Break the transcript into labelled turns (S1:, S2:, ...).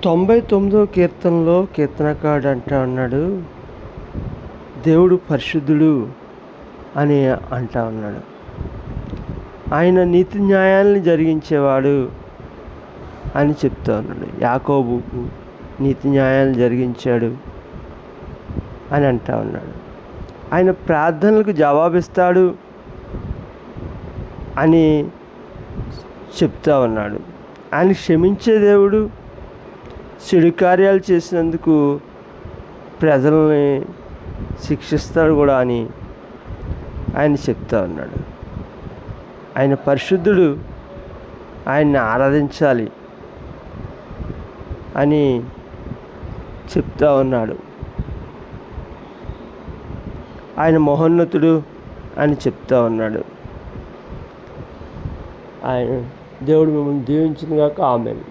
S1: 99వ కీర్తనలో కీర్తనకారుడు అంటా ఉన్నాడు, దేవుడు పరిశుద్ధుడు అని అంటా ఉన్నాడు. ఆయన నీతి న్యాయాలను జరిగించేవాడు అని చెప్తా ఉన్నాడు. యాకోబుకు నీతి న్యాయాలను జరిగించాడు అని అంటా ఉన్నాడు. ఆయన ప్రార్థనలకు జవాబిస్తాడు అని చెప్తా ఉన్నాడు. ఆయన క్షమించే దేవుడు, చెడు కార్యాలు చేసినందుకు ప్రజల్ని శిక్షిస్తాడు కూడా అని ఆయన చెప్తా ఉన్నాడు. ఆయన పరిశుద్ధుడు, ఆయన్ని ఆరాధించాలి అని చెప్తా ఉన్నాడు. ఆయన మహోన్నతుడు అని చెప్తా ఉన్నాడు. ఆయన దేవుడు మిమ్మల్ని దీవించును గాక. ఆమేన్.